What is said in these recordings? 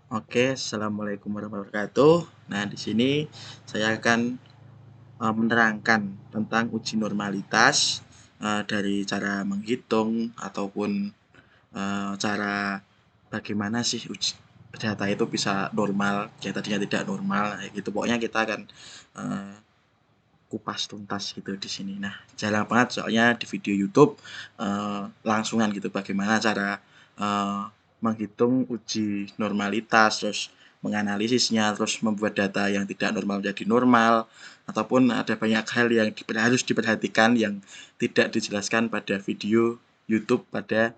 Oke, assalamualaikum warahmatullahi wabarakatuh. Nah, di sini saya akan menerangkan tentang uji normalitas dari cara menghitung ataupun cara bagaimana sih uji data itu bisa normal, yang tadinya tidak normal, gitu. Pokoknya kita akan eh, kupas tuntas gitu di sini. Nah, jarang banget soalnya di video YouTube langsungan gitu bagaimana cara eh, menghitung uji normalitas, terus menganalisisnya, terus membuat data yang tidak normal menjadi normal, ataupun ada banyak hal yang harus diperhatikan yang tidak dijelaskan pada video YouTube pada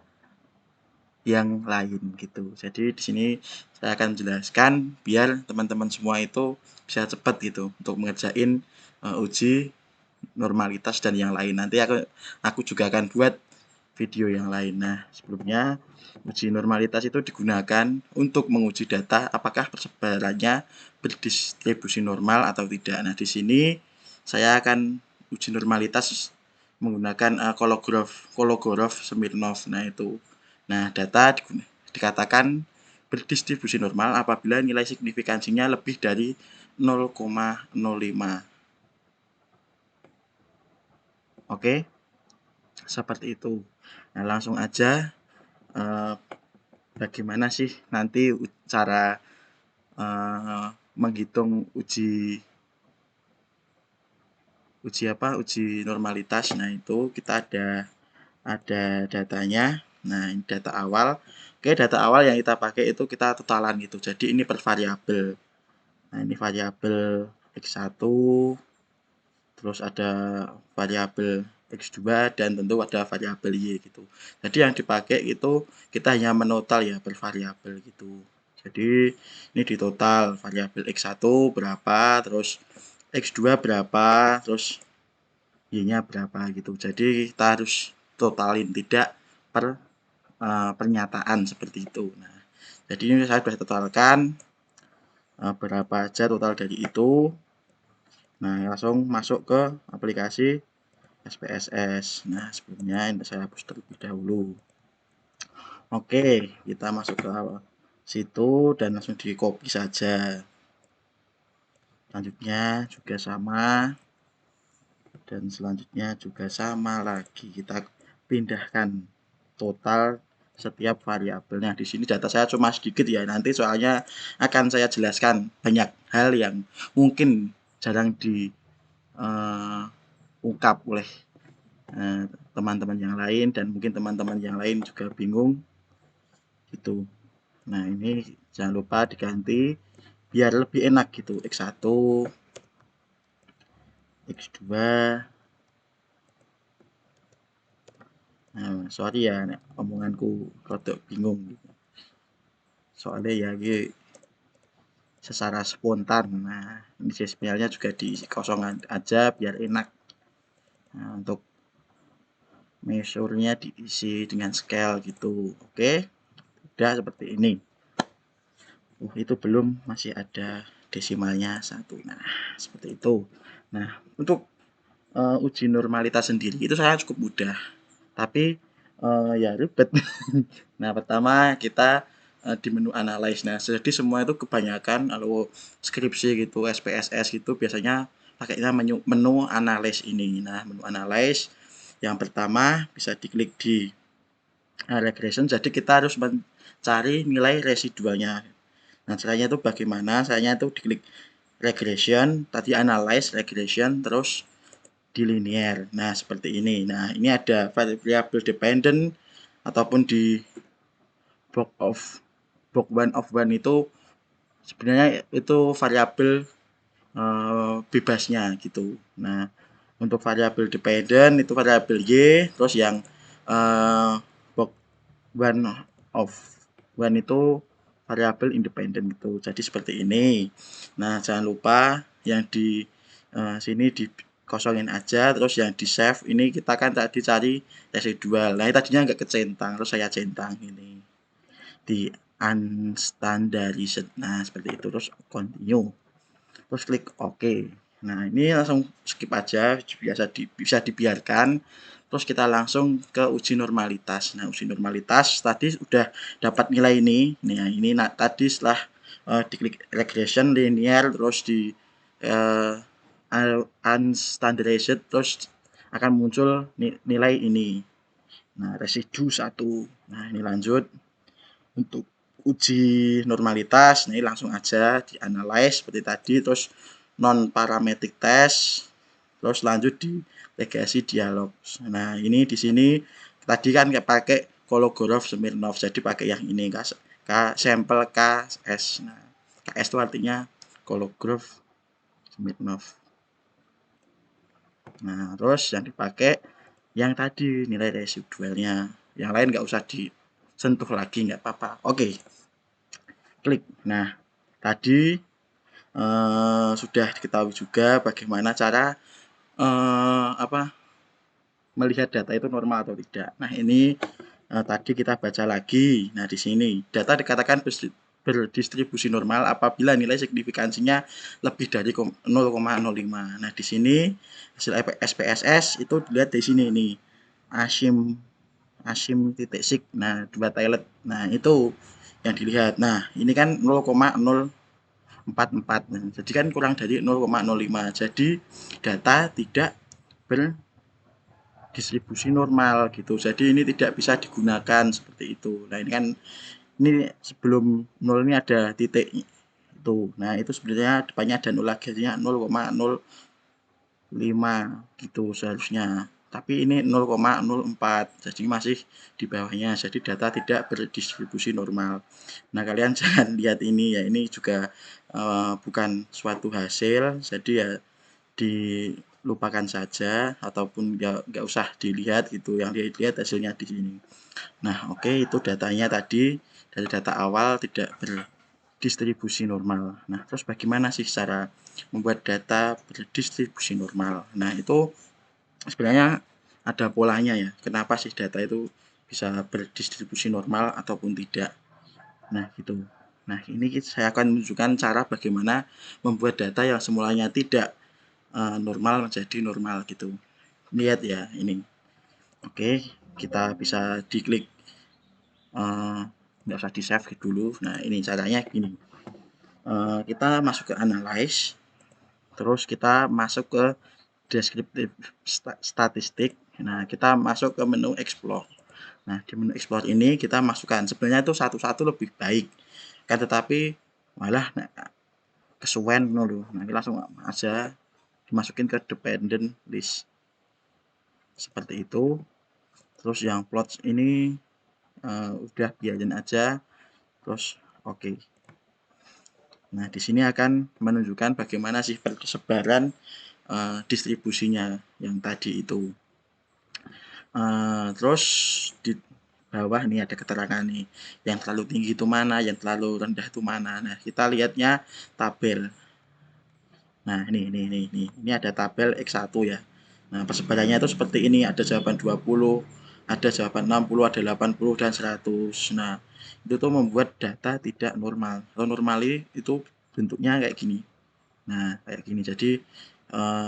yang lain gitu. Jadi di sini saya akan jelaskan biar teman-teman semua itu bisa cepat gitu untuk mengerjain uji normalitas dan yang lain. Nanti aku juga akan buat video yang lain. Nah, sebelumnya uji normalitas itu digunakan untuk menguji data apakah persebarannya berdistribusi normal atau tidak. Nah, di sini saya akan uji normalitas menggunakan Kologorov-Smirnov. Nah, itu. Nah, data dikatakan berdistribusi normal apabila nilai signifikansinya lebih dari 0,05. Oke, seperti itu. Nah, langsung aja eh, bagaimana sih nanti cara menghitung uji normalitas. Nah, itu kita ada datanya. Nah, ini data awal. Oke, data awal yang kita pakai itu kita totalan gitu. Jadi ini per variabel. Nah, ini variabel X1, terus ada variabel X2 dan tentu ada variabel Y gitu. Jadi yang dipakai itu kita hanya menotal ya per variabel gitu. Jadi ini di total variabel X1 berapa, terus X2 berapa, terus Y-nya berapa gitu. Jadi kita harus totalin, tidak per pernyataan seperti itu. Nah, jadi ini saya sudah totalkan berapa aja total dari itu. Nah, langsung masuk ke aplikasi SPSS. Nah, sebelumnya ini saya hapus terlebih dahulu. Oke, kita masuk ke situ dan langsung di copy saja. Selanjutnya juga sama, dan selanjutnya juga sama lagi. Kita pindahkan total setiap variabelnya. Di sini data saya cuma sedikit ya, nanti soalnya akan saya jelaskan banyak hal yang mungkin jarang diungkap oleh teman-teman yang lain, dan mungkin teman-teman yang lain juga bingung gitu. Nah, ini jangan lupa diganti biar lebih enak gitu. X1, X2. Nah, sorry ya omonganku rada bingung gitu. Soalnya ya secara spontan. Nah, ini decimalnya juga diisi kosongan aja biar enak. Nah, untuk measure-nya diisi dengan scale gitu. Oke, udah seperti ini. Itu belum, masih ada desimalnya 1. Nah, seperti itu. Nah, untuk uji normalitas sendiri itu saya cukup mudah, tapi ya ribet. Nah, pertama kita di menu analyze. Nah, jadi semua itu kebanyakan kalau skripsi gitu, SPSS gitu biasanya pakainya menu analyze ini. Nah, menu analyze yang pertama bisa diklik di regression. Jadi kita harus mencari nilai residualnya. Nah, caranya itu bagaimana? Caranya itu diklik regression, tadi analyze, regression, terus di linear. Nah, seperti ini. Nah, ini ada variable dependent ataupun di box one of one itu sebenarnya itu variabel bebasnya gitu. Nah, untuk variabel dependent itu variabel y, terus yang box one of one itu variabel independen gitu. Jadi seperti ini. Nah, jangan lupa yang di sini dikosongin aja, terus yang di save ini kita kan tadi cari residual. Nah, tadinya nggak kecentang, terus saya centang ini di unstandarized. Nah, seperti itu, terus continue, terus klik OK. Nah, ini langsung skip aja, bisa dibiarkan. Terus kita langsung ke uji normalitas. Nah, uji normalitas tadi sudah dapat nilai ini. Nah, ini tadi setelah diklik regression linear, terus di unstandardized, terus akan muncul nilai ini. Nah, residu 1. Nah, ini lanjut untuk uji normalitas. Nah, ini langsung aja dianalisis seperti tadi, terus non parametric test, terus lanjut di regresi dialog. Nah, ini di sini tadi kan pakai Kolmogorov-Smirnov, jadi pakai yang ini sampel KS. Nah, KS itu artinya Kolmogorov-Smirnov. Nah, terus yang dipakai yang tadi nilai residualnya, yang lain nggak usah disentuh lagi, nggak apa-apa. Oke, klik. Nah, tadi sudah diketahui juga bagaimana cara melihat data itu normal atau tidak. Nah, ini tadi kita baca lagi. Nah, di sini data dikatakan berdistribusi normal apabila nilai signifikansinya lebih dari 0,05. Nah, di sini hasil SPSS itu dilihat di sini nih. Asim titik sig. Nah, 2 tilet. Nah, itu yang dilihat. Nah, ini kan 0,044. Nah, jadi kan kurang dari 0,05. Jadi data tidak berdistribusi normal gitu. Jadi ini tidak bisa digunakan seperti itu. Nah, ini kan ini sebelum 0 ini ada titik itu. Nah, itu sebenarnya depannya ada 0 lagi, artinya 0,05 gitu seharusnya. Tapi ini 0,04, jadi masih di bawahnya. Jadi data tidak berdistribusi normal. Nah, kalian jangan lihat ini ya, ini juga bukan suatu hasil, jadi ya dilupakan saja ataupun ya nggak usah dilihat gitu. Yang dilihat hasilnya di sini. Nah, oke, itu datanya tadi dari data awal tidak berdistribusi normal. Nah, terus bagaimana sih cara membuat data berdistribusi normal? Nah, itu sebenarnya ada polanya ya. Kenapa sih data itu bisa berdistribusi normal ataupun tidak? Nah, gitu. Nah, ini saya akan menunjukkan cara bagaimana membuat data yang semulanya tidak normal menjadi normal gitu. Lihat ya ini. Oke, kita bisa diklik, nggak usah di save dulu. Nah, ini caranya gini. Kita masuk ke analyze, terus kita masuk ke descriptive statistik. Nah, kita masuk ke menu explore. Nah, di menu explore ini kita masukkan, sebenarnya itu satu-satu lebih baik kan, tetapi malah kesuwen dulu. Nah, kita langsung aja dimasukin ke dependent list seperti itu. Terus yang plots ini udah biarin aja, terus oke. Nah, di sini akan menunjukkan bagaimana sih persebaran distribusinya yang tadi itu. Terus di bawah nih ada keterangan nih, yang terlalu tinggi itu mana, yang terlalu rendah itu mana. Nah, kita lihatnya tabel. Nah, ini ada tabel X1 ya. Nah, persebarannya itu seperti ini, ada jawaban 20, ada jawaban 60, ada 80 dan 100. Nah, itu tuh membuat data tidak normal. Kalau normali itu bentuknya kayak gini. Nah, kayak gini. Jadi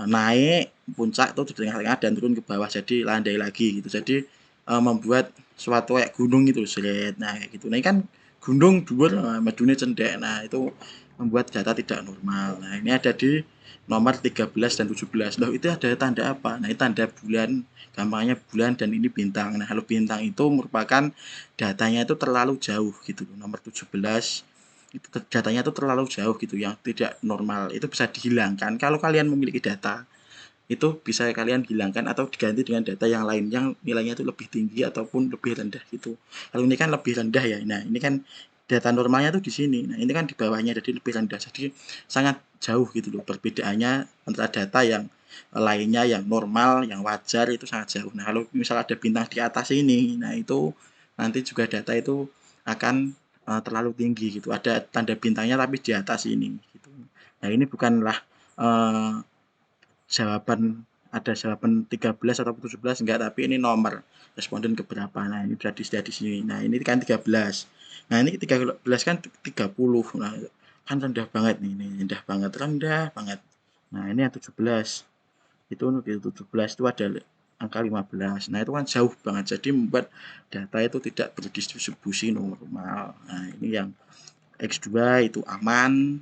naik puncak tuh di tengah-tengah dan turun ke bawah, jadi landai lagi gitu. Jadi membuat suatu kayak gunung itu seret. Nah, kayak gitu. Nah, ini kan gunung dhuwur medune cendek. Nah, itu membuat data tidak normal. Nah, ini ada di nomor 13 dan 17. Loh, itu ada tanda apa? Nah, ini tanda bulan, gampangnya bulan dan ini bintang. Nah, kalau bintang itu merupakan datanya itu terlalu jauh gitu. Nomor 17 itu datanya itu terlalu jauh gitu, yang tidak normal. Itu bisa dihilangkan. Kalau kalian memiliki data, itu bisa kalian hilangkan atau diganti dengan data yang lain yang nilainya itu lebih tinggi ataupun lebih rendah gitu. Kalau ini kan lebih rendah ya. Nah, ini kan data normalnya tuh di sini. Nah, ini kan di bawahnya, jadi lebih rendah. Jadi sangat jauh gitu loh perbedaannya antara data yang lainnya, yang normal, yang wajar, itu sangat jauh. Nah, kalau misal ada bintang di atas ini, nah itu nanti juga data itu akan terlalu tinggi gitu. Ada tanda bintangnya tapi di atas ini gitu. Nah, ini bukanlah jawaban, ada jawaban 13 atau 17 enggak, tapi ini nomor responden keberapa. Nah, ini sudah di sini. Nah, ini kan 13. Nah, ini 13 kan 30. Nah, kan rendah banget nih, ini rendah banget. Nah, ini yang 17. Itu untuk 17 itu ada angka 15. Nah, itu kan jauh banget. Jadi membuat data itu tidak berdistribusi normal. Nah, ini yang X2 itu aman,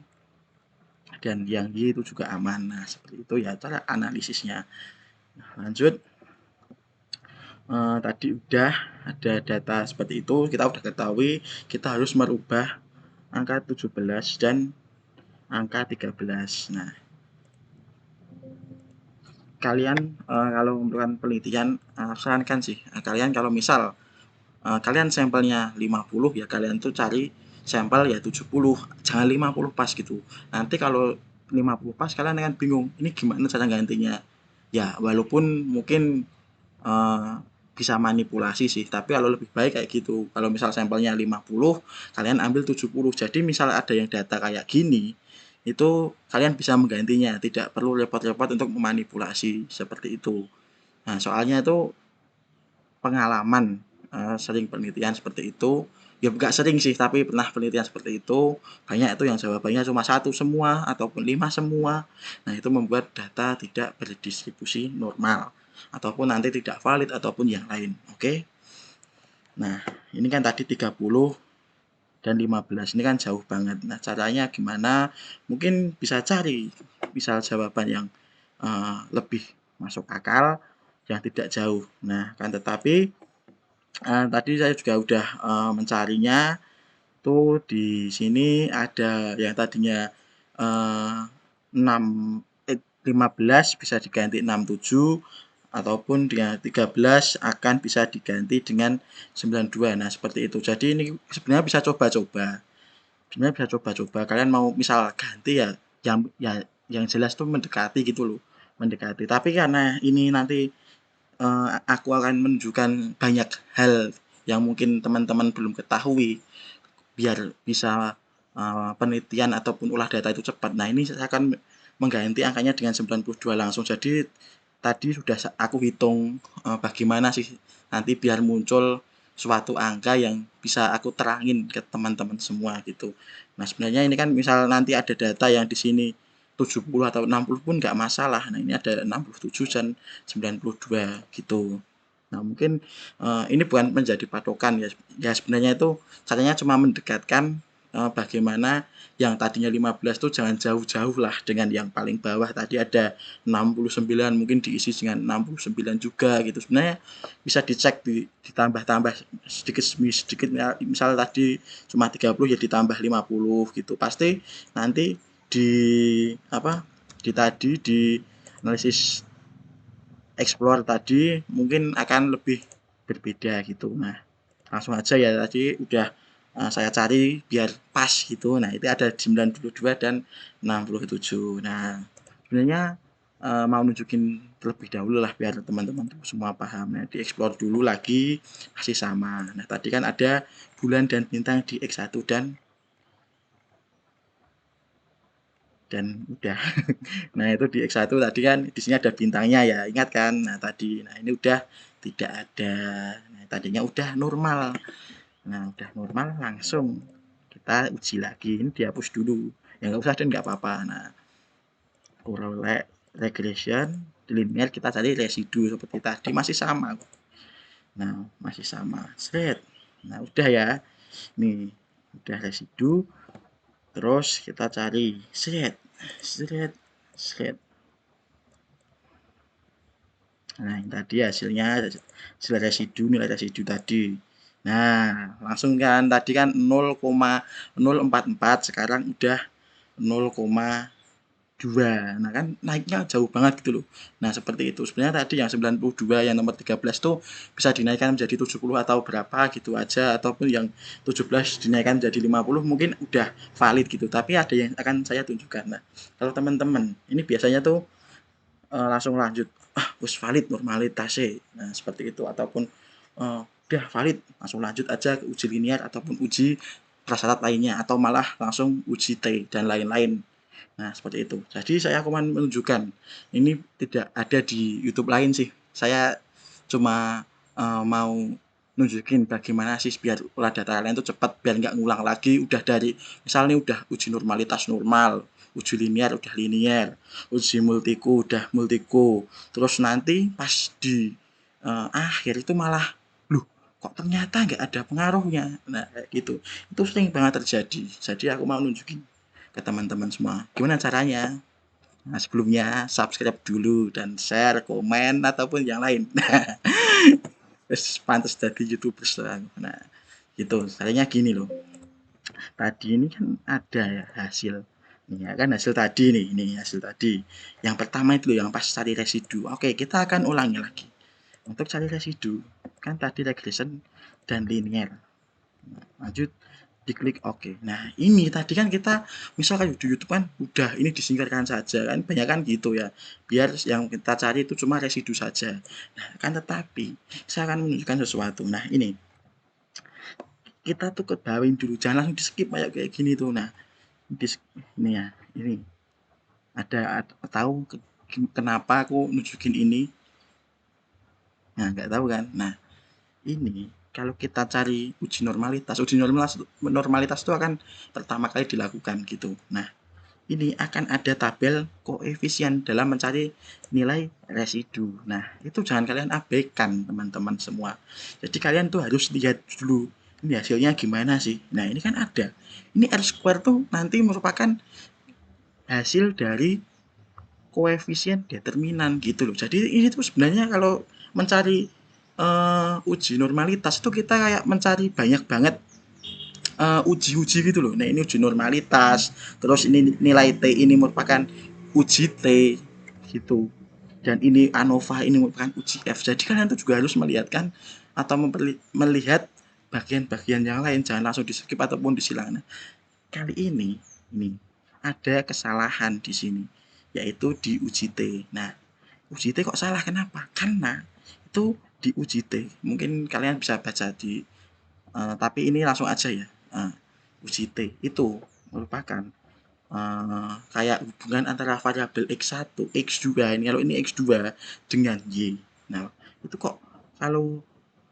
dan yang Y itu juga aman. Nah, seperti itu ya cara analisisnya. Nah, lanjut. Tadi udah ada data seperti itu, kita udah ketahui kita harus merubah angka 17 dan angka 13. Nah, kalian kalau memerlukan penelitian, sarankan sih, kalian kalau misal kalian sampelnya 50, ya kalian tuh cari sampel ya 70, jangan 50 pas gitu. Nanti kalau 50 pas kalian akan bingung, ini gimana cara gantinya. Ya, walaupun mungkin uh, bisa manipulasi sih, tapi kalau lebih baik kayak gitu. Kalau misal sampelnya 50, kalian ambil 70. Jadi misal ada yang data kayak gini, itu kalian bisa menggantinya, tidak perlu repot-repot untuk memanipulasi seperti itu. Nah, soalnya itu pengalaman, sering penelitian seperti itu, ya nggak sering sih, tapi pernah penelitian seperti itu, banyak itu yang jawabannya cuma 1 semua ataupun 5 semua. Nah, itu membuat data tidak berdistribusi normal, ataupun nanti tidak valid ataupun yang lain, oke. Nah, ini kan tadi 30 dan 15, ini kan jauh banget. Nah, caranya gimana? Mungkin bisa cari misal jawaban yang lebih masuk akal, yang tidak jauh. Nah, kan tetapi tadi saya juga udah mencarinya tuh di sini ada yang tadinya eh, 6 15 bisa diganti 67, ataupun dengan 13 akan bisa diganti dengan 92. Nah, seperti itu. Jadi ini sebenarnya bisa coba-coba. Sebenarnya bisa coba-coba. Kalian mau misal ganti ya yang jelas tuh mendekati gitu loh. Mendekati. Tapi karena ini nanti aku akan menunjukkan banyak hal yang mungkin teman-teman belum ketahui biar bisa penelitian ataupun olah data itu cepat. Nah, ini saya akan mengganti angkanya dengan 92 langsung. Jadi tadi sudah aku hitung bagaimana sih nanti biar muncul suatu angka yang bisa aku terangin ke teman-teman semua gitu. Nah, sebenarnya ini kan misal nanti ada data yang di sini 70 atau 60 pun nggak masalah. Nah, ini ada 67 dan 92 gitu. Nah, mungkin ini bukan menjadi patokan ya. Ya sebenarnya itu caranya cuma mendekatkan bagaimana yang tadinya 15 tuh jangan jauh-jauh lah dengan yang paling bawah tadi ada 69, mungkin diisi dengan 69 juga gitu. Sebenarnya bisa dicek ditambah-tambah sedikit demi sedikit, misal tadi cuma 30 ya ditambah 50 gitu. Pasti nanti di apa? Di analisis explore tadi mungkin akan lebih berbeda gitu. Nah, langsung aja ya, tadi udah saya cari biar pas gitu. Nah, itu ada 92 dan 67. Nah, sebenarnya mau nunjukin terlebih dahulu lah biar teman-teman semua paham. Nah, di explore dulu lagi masih sama. Nah, tadi kan ada bulan dan bintang di X1 dan udah. Nah, itu di X1 tadi kan di sini ada bintangnya ya, ingat kan? Nah, tadi. Nah, ini udah tidak ada. Nah, tadinya udah normal. Nah, udah normal langsung kita uji lagi. Ini dihapus dulu. Ya nggak usah dan nggak apa-apa. Nah, correlate regression linear kita cari residu seperti tadi masih sama. Nah, masih sama. Seret. Nah, udah ya. Nih, udah residu. Terus kita cari seret, seret, seret. Nah, yang tadi hasilnya hasil residu, nilai residu tadi. Nah, langsung kan tadi kan 0,044, sekarang udah 0,2. Nah, kan naiknya jauh banget gitu loh. Nah, seperti itu. Sebenarnya tadi yang 92 yang nomor 13 tuh bisa dinaikkan menjadi 70 atau berapa gitu aja, ataupun yang 17 dinaikkan menjadi 50 mungkin udah valid gitu. Tapi ada yang akan saya tunjukkan. Nah, kalau teman-teman ini biasanya tuh langsung lanjut, wis valid normalitasnya. Nah, seperti itu, ataupun udah valid langsung lanjut aja ke uji linear ataupun uji prasyarat lainnya, atau malah langsung uji T dan lain-lain. Nah, seperti itu. Jadi saya akan menunjukkan ini tidak ada di YouTube lain sih. Saya cuma mau nunjukin bagaimana sih biar olah data kalian itu cepat, biar nggak ngulang lagi. Udah dari misalnya udah uji normalitas normal, uji linear udah linear, uji multiku udah multiku, terus nanti pas di akhir itu malah loh, kok ternyata nggak ada pengaruhnya. Nah, kayak gitu. Itu sering banget terjadi. Jadi aku mau nunjukin ke teman-teman semua. Gimana caranya? Nah, sebelumnya subscribe dulu dan share, komen, ataupun yang lain. Terus pantas jadi YouTubers. Nah, gitu. Caranya gini loh. Tadi ini kan ada ya hasil. Ini ya kan hasil tadi nih. Ini hasil tadi. Yang pertama itu loh, yang pas cari residu. Oke, kita akan ulangi lagi. Untuk cari residu, kan tadi regression dan linear. Lanjut diklik oke. Nah, ini tadi kan kita misalkan di YouTube kan udah ini disingkirkan saja kan, banyak kan gitu ya. Biar yang kita cari itu cuma residu saja. Nah, kan tetapi saya akan menunjukkan sesuatu. Nah, ini kita tuh kebawain dulu, jangan langsung di skip kayak gini tuh. Nah, ini ya, ini ada tahu kenapa aku nunjukin ini? Nah, nggak tahu kan? Nah, ini kalau kita cari uji normalitas itu akan pertama kali dilakukan gitu. Nah, ini akan ada tabel koefisien dalam mencari nilai residu. Nah, itu jangan kalian abaikan teman-teman semua. Jadi kalian tuh harus lihat dulu ini hasilnya gimana sih. Nah, ini kan ada. Ini R square tuh nanti merupakan hasil dari koefisien determinan gitu loh. Jadi ini tuh sebenarnya kalau mencari uji normalitas itu kita kayak mencari banyak banget uji-uji gitu loh. Nah, ini uji normalitas, terus ini nilai T ini merupakan uji T gitu. Dan ini ANOVA ini merupakan uji F. Jadi kalian tuh juga harus melihatkan atau melihat bagian-bagian yang lain, jangan langsung di skip ataupun disilang. Nah, kali ini ada kesalahan di sini, yaitu di uji T. Nah, uji T kok salah, kenapa? Karena itu di uji T. Mungkin kalian bisa baca di tapi ini langsung aja ya. Uji T itu merupakan kayak hubungan antara variabel X1, X2 ini, kalau ini X2 dengan Y. Nah, itu kok kalau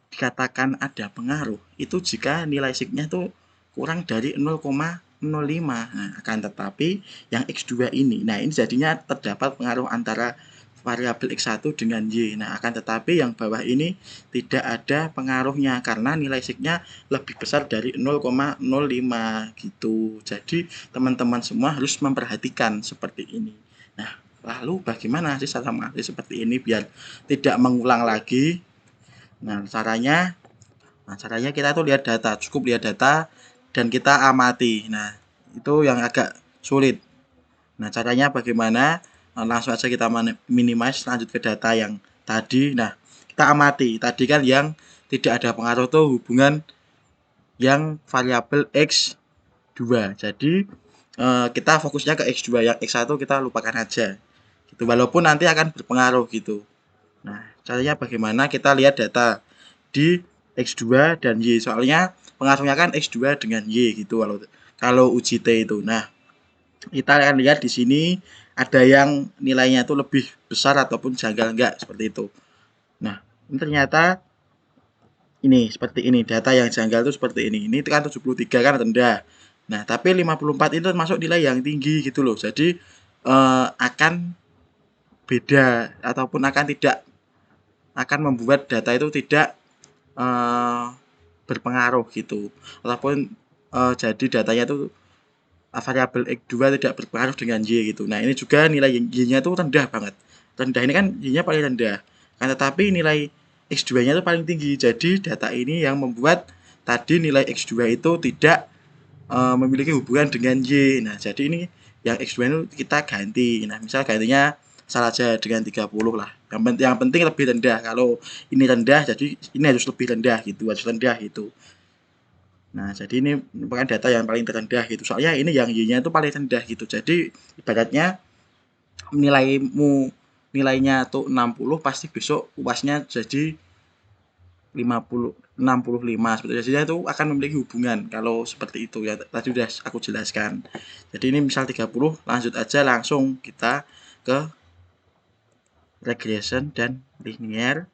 dikatakan ada pengaruh, itu jika nilai sigma itu kurang dari 0,05. Nah, akan tetapi yang X2 ini, nah ini jadinya terdapat pengaruh antara variabel X1 dengan Y. Nah, akan tetapi yang bawah ini tidak ada pengaruhnya karena nilai sigma lebih besar dari 0,05 gitu. Jadi, teman-teman semua harus memperhatikan seperti ini. Nah, lalu bagaimana sih cara mengatasi seperti ini biar tidak mengulang lagi? Nah, caranya kita tuh lihat data, cukup lihat data dan kita amati. Nah, itu yang agak sulit. Nah, caranya bagaimana? Langsung aja kita minimize, lanjut ke data yang tadi. Nah, kita amati. Tadi kan yang tidak ada pengaruh tuh hubungan yang variabel X2. Jadi, kita fokusnya ke X2, yang X1 kita lupakan aja. Gitu. Walaupun nanti akan berpengaruh gitu. Nah, caranya bagaimana? Kita lihat data di X2 dan Y. Soalnya pengaruhnya kan X2 dengan Y gitu kalau uji T itu. Nah, kita akan lihat di sini ada yang nilainya itu lebih besar ataupun janggal enggak seperti itu. Nah, ini ternyata ini seperti ini, data yang janggal itu seperti ini. Ini kan 73 kan rendah. Nah, tapi 54 itu termasuk nilai yang tinggi gitu loh. Jadi akan beda ataupun akan membuat data itu tidak berpengaruh gitu. Ataupun jadi datanya itu variabel X2 tidak berpengaruh dengan Y gitu. Nah, ini juga nilai Y-nya itu rendah banget. Rendah ini kan Y-nya paling rendah. Kan tetapi nilai X2-nya itu paling tinggi. Jadi data ini yang membuat tadi nilai X2 itu tidak memiliki hubungan dengan Y. Nah, jadi ini yang X2 itu kita ganti. Nah, misal gantinya salah aja dengan 30 lah. Yang penting lebih rendah. Kalau ini rendah, jadi ini harus lebih rendah gitu, harus rendah gitu. Nah, jadi ini merupakan data yang paling terendah gitu. Soalnya ini yang Y-nya itu paling rendah gitu. Jadi ibaratnya nilainya tuh 60, pasti besok UASnya jadi 65 seperti itu. Jadi itu akan memiliki hubungan kalau seperti itu ya. Tadi sudah aku jelaskan. Jadi ini misal 30, lanjut aja langsung kita ke regression dan linear,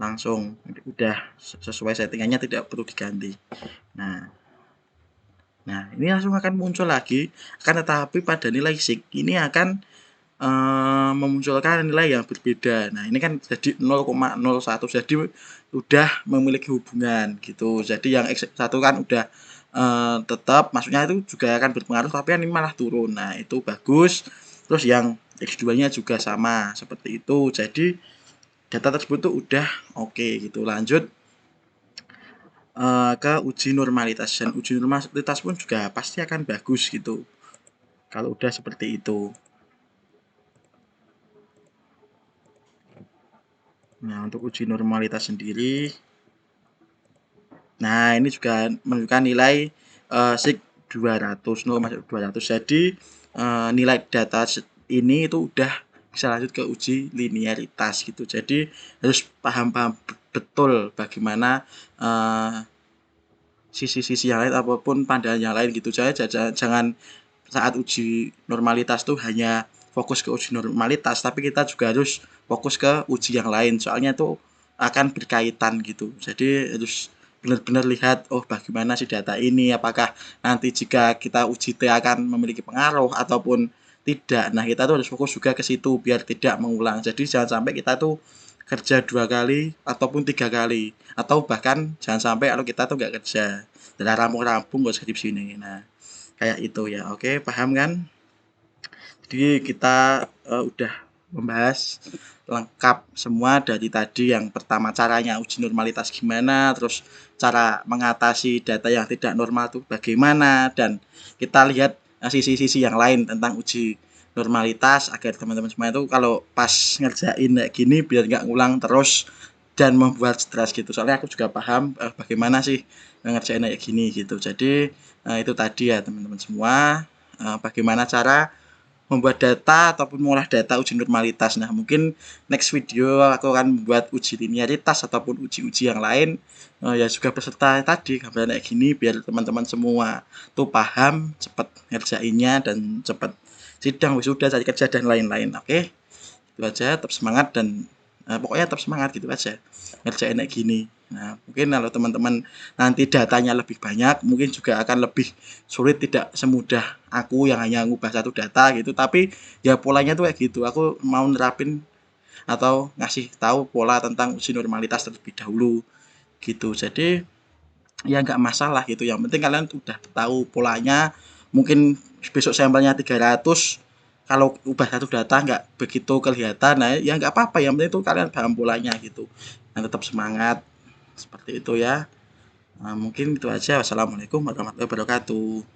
langsung udah sesuai settingannya, tidak perlu diganti. Nah, ini langsung akan muncul lagi, akan tetapi pada nilai sig ini akan memunculkan nilai yang berbeda. Nah, ini kan jadi 0,01, jadi udah memiliki hubungan gitu. Jadi yang X1 kan udah tetap, maksudnya itu juga akan berpengaruh, tapi kan ini malah turun. Nah, itu bagus. Terus yang X2-nya juga sama seperti itu. Jadi data tersebut tuh udah oke gitu. Lanjut ke uji normalitas, dan uji normalitas pun juga pasti akan bagus gitu kalau udah seperti itu. Nah, untuk uji normalitas sendiri, nah ini juga menunjukkan nilai sig 200, 0,200. Jadi nilai data ini itu udah bisa lanjut ke uji linearitas gitu. Jadi harus paham-paham betul bagaimana sisi-sisi yang lain ataupun pandangan yang lain gitu. Jangan saat uji normalitas tuh hanya fokus ke uji normalitas, tapi kita juga harus fokus ke uji yang lain, soalnya itu akan berkaitan gitu. Jadi harus benar-benar lihat, oh bagaimana sih data ini, apakah nanti jika kita uji T akan memiliki pengaruh ataupun tidak. Nah, kita tuh harus fokus juga ke situ biar tidak mengulang. Jadi jangan sampai kita tuh kerja 2 kali ataupun 3 kali, atau bahkan jangan sampai kalau kita tuh nggak kerja dan rampung-rampung buat skripsi ini. Nah, kayak itu ya. Oke, paham kan? Jadi kita udah membahas lengkap semua dari tadi. Yang pertama caranya uji normalitas gimana, terus cara mengatasi data yang tidak normal itu bagaimana, dan kita lihat sisi-sisi yang lain tentang uji normalitas agar teman-teman semua itu kalau pas ngerjain kayak gini biar nggak ngulang terus dan membuat stres gitu. Soalnya aku juga paham bagaimana sih ngerjain kayak gini gitu. Jadi itu tadi ya teman-teman semua, bagaimana cara membuat data ataupun mengolah data uji normalitas. Nah, mungkin next video aku akan membuat uji linearitas ataupun uji-uji yang lain ya juga peserta tadi gambaran kayak gini biar teman-teman semua tuh paham, cepat ngerjainnya dan cepat sidang wisuda, cari kerja dan lain-lain. Oke, itu aja. Tetap semangat dan pokoknya tetap semangat gitu aja ngerjain kayak gini. Nah, mungkin kalau teman-teman nanti datanya lebih banyak, mungkin juga akan lebih sulit, tidak semudah aku yang hanya ngubah satu data gitu. Tapi ya polanya tuh kayak gitu. Aku mau nerapin atau ngasih tahu pola tentang uji normalitas terlebih dahulu gitu. Jadi ya nggak masalah gitu. Yang penting kalian udah tahu polanya. Mungkin besok sampelnya 300, kalau ubah satu data nggak begitu kelihatan, nah ya nggak apa-apa. Yang penting itu kalian paham polanya gitu. Dan tetap semangat seperti itu ya. Nah, mungkin itu aja. Wassalamualaikum warahmatullahi wabarakatuh.